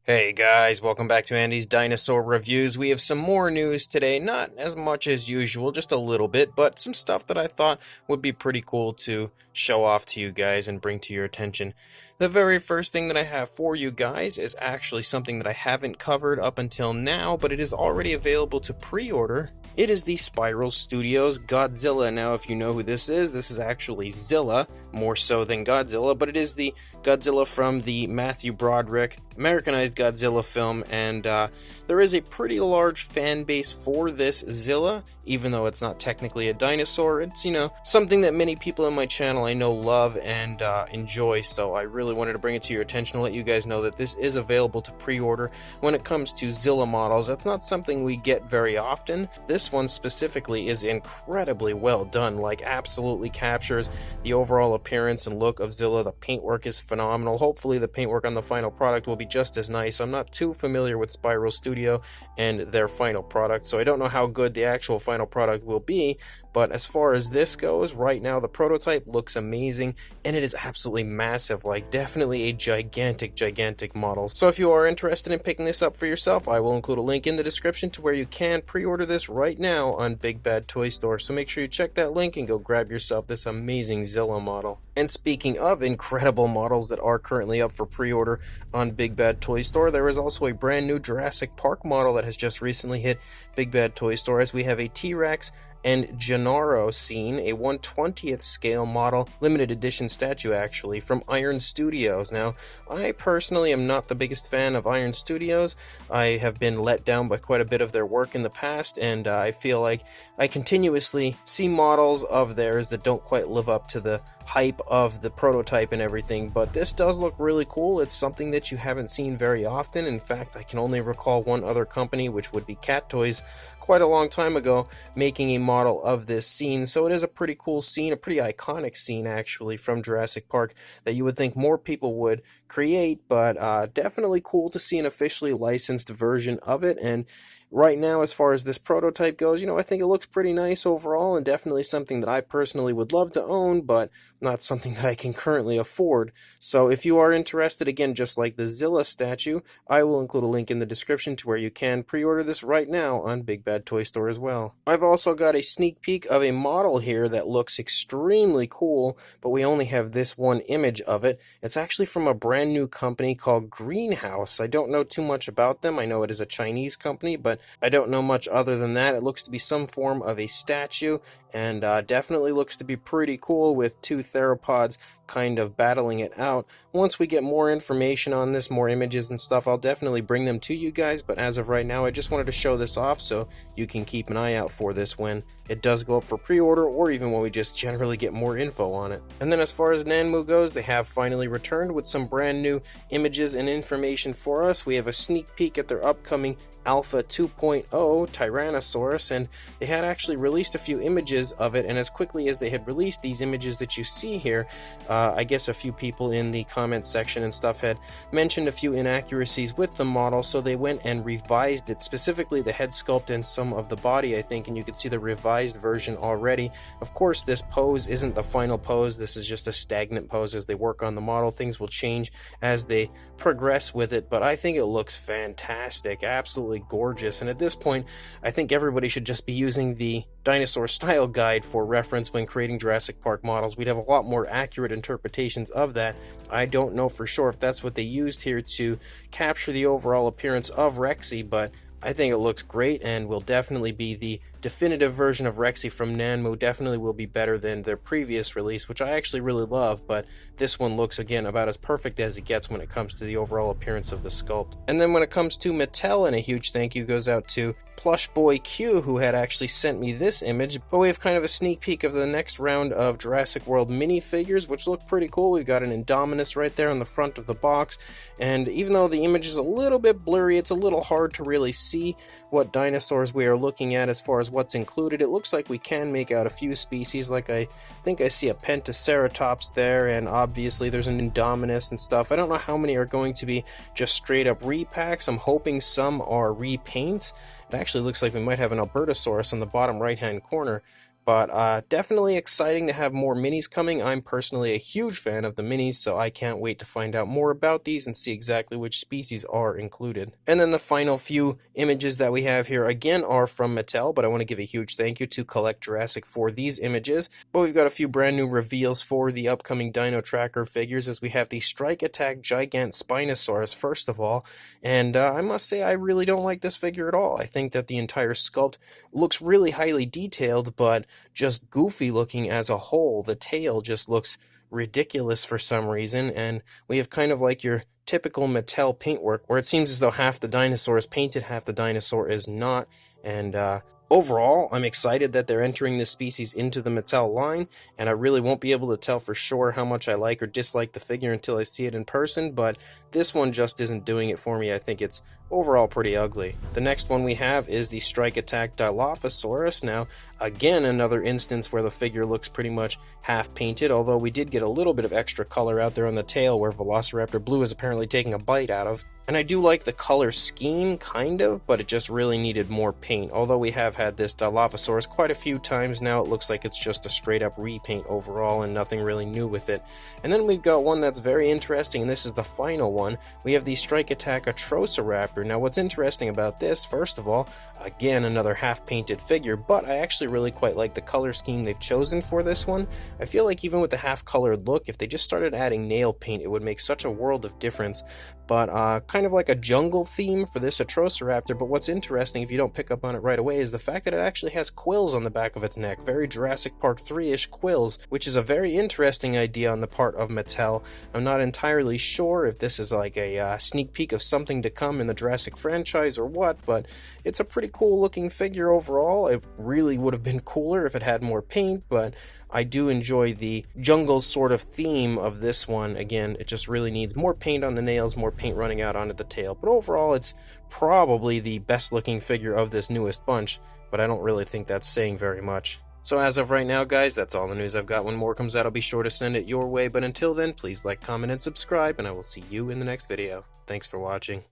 Hey guys, welcome back to Andy's Dinosaur Reviews. We have some more news today, not as much as usual, just a little bit, but some stuff that I thought would be pretty cool to show off to you guys and bring to your attention. The very first thing that I have for you guys is actually something that I haven't covered up until now, but it is already available to pre-order. It is the Studios Godzilla. Now, if you know who this is actually Zilla, more so than Godzilla, but it is the Godzilla from the Matthew Broderick Americanized Godzilla film, and there is a pretty large fan base for this Zilla, even though it's not technically a dinosaur. It's, something that many people on my channel I know love and enjoy, so I really wanted to bring it to your attention to let you guys know that this is available to pre-order. When it comes to Zilla models, that's not something we get very often. This one specifically is incredibly well done, like absolutely captures the overall appearance and look of Zilla. The paintwork is phenomenal. Hopefully the paintwork on the final product will be just as nice. I'm not too familiar with Spiral Studio and their final product, so I don't know how good the actual final product will be, but as far as this goes, right now the prototype looks amazing, and it is absolutely massive, like definitely a gigantic model. So if you are interested in picking this up for yourself, I will include a link in the description to where you can pre-order this right now on Big Bad Toy Store, so make sure you check that link and go grab yourself this amazing Zilla model. And speaking of incredible models that are currently up for pre-order on Big Bad Toy Store, there is also a brand new Jurassic Park model that has just recently hit Big Bad Toy Store, as we have a T-Rex and Genaro scene, a 1/20th scale model, limited edition statue actually, from Iron Studios. Now, I personally am not the biggest fan of Iron Studios. I have been let down by quite a bit of their work in the past, and I feel like I continuously see models of theirs that don't quite live up to the hype of the prototype and everything, but this does look really cool. It's something that you haven't seen very often. In fact, I can only recall one other company, which would be Cat Toys, quite a long time ago, making a model of this scene. So it is a pretty cool scene, a pretty iconic scene actually from Jurassic Park that you would think more people would create, but definitely cool to see an officially licensed version of it. And right now, as far as this prototype goes, I think it looks pretty nice overall, and definitely something that I personally would love to own, but not something that I can currently afford. So if you are interested, again, just like the Zilla statue, I will include a link in the description to where you can pre-order this right now on Big Bad Toy Store as well. I've also got a sneak peek of a model here that looks extremely cool, but we only have this one image of it. It's actually from a brand new company called Greenhouse. I don't know too much about them. I know it is a Chinese company, but I don't know much other than that. It looks to be some form of a statue, and definitely looks to be pretty cool with two theropods kind of battling it out. Once we get more information on this, more images and stuff, I'll definitely bring them to you guys, but as of right now, I just wanted to show this off so you can keep an eye out for this when it does go up for pre-order, or even when we just generally get more info on it. And then as far as Nanmu goes, they have finally returned with some brand new images and information for us. We have a sneak peek at their upcoming Alpha 2.0 Tyrannosaurus, and they had actually released a few images of it, and as quickly as they had released these images that you see here, I guess a few people in the comment section and stuff had mentioned a few inaccuracies with the model, so they went and revised it, specifically the head sculpt and some of the body, I think, and you can see the revised version already. Of course, this pose isn't the final pose. This is just a stagnant pose as they work on the model. Things will change as they progress with it, but I think it looks fantastic, absolutely gorgeous, and at this point, I think everybody should just be using the dinosaur style guide for reference when creating Jurassic Park models. We'd have a lot more accurate interpretations of that. I don't know for sure if that's what they used here to capture the overall appearance of Rexy, but I think it looks great and will definitely be the definitive version of Rexy from Nanmu. Definitely will be better than their previous release, which I actually really love, but this one looks, again, about as perfect as it gets when it comes to the overall appearance of the sculpt. And then when it comes to Mattel, and a huge thank you goes out to Plush Boy Q, who had actually sent me this image, but we have kind of a sneak peek of the next round of Jurassic World minifigures, which look pretty cool. We've got an Indominus right there on the front of the box, and even though the image is a little bit blurry, it's a little hard to really see what dinosaurs we are looking at as far as what's included. It looks like we can make out a few species, like I think I see a Pentaceratops there, and obviously there's an Indominus and stuff. I don't know how many are going to be just straight up repacks. I'm hoping some are repaints. It actually looks like we might have an Albertosaurus on the bottom right hand corner, But definitely exciting to have more minis coming. I'm personally a huge fan of the minis, so I can't wait to find out more about these and see exactly which species are included. And then the final few images that we have here again are from Mattel, but I want to give a huge thank you to Collect Jurassic for these images. But we've got a few brand new reveals for the upcoming Dino Tracker figures, as we have the Strike Attack Gigant Spinosaurus first of all, and I must say I really don't like this figure at all. I think that the entire sculpt looks really highly detailed, but just goofy looking as a whole. The tail just looks ridiculous for some reason, and we have kind of like your typical Mattel paintwork, where it seems as though half the dinosaur is painted, half the dinosaur is not, and overall, I'm excited that they're entering this species into the Mattel line, and I really won't be able to tell for sure how much I like or dislike the figure until I see it in person, but this one just isn't doing it for me. I think it's overall pretty ugly. The next one we have is the Strike Attack Dilophosaurus. Now, again, another instance where the figure looks pretty much half painted, although we did get a little bit of extra color out there on the tail where Velociraptor Blue is apparently taking a bite out of. And I do like the color scheme, kind of, but it just really needed more paint. Although we have had this Dilophosaurus quite a few times now, it looks like it's just a straight up repaint overall and nothing really new with it. And then we've got one that's very interesting, and this is the final one. We have the Strike Attack Atrociraptor. Now what's interesting about this, first of all, again another half painted figure, but I actually really quite like the color scheme they've chosen for this one. I feel like even with the half colored look, if they just started adding nail paint, it would make such a world of difference. But kind of like a jungle theme for this Atrociraptor, but what's interesting, if you don't pick up on it right away, is the fact that it actually has quills on the back of its neck, very Jurassic Park 3-ish quills, which is a very interesting idea on the part of Mattel. I'm not entirely sure if this is like a sneak peek of something to come in the Jurassic franchise or what, but it's a pretty cool looking figure overall. It really would have been cooler if it had more paint, but I do enjoy the jungle sort of theme of this one. Again, it just really needs more paint on the nails, more paint running out onto the tail. But overall, it's probably the best looking figure of this newest bunch, but I don't really think that's saying very much. So as of right now, guys, that's all the news I've got. When more comes out, I'll be sure to send it your way. But until then, please like, comment, and subscribe, and I will see you in the next video. Thanks for watching.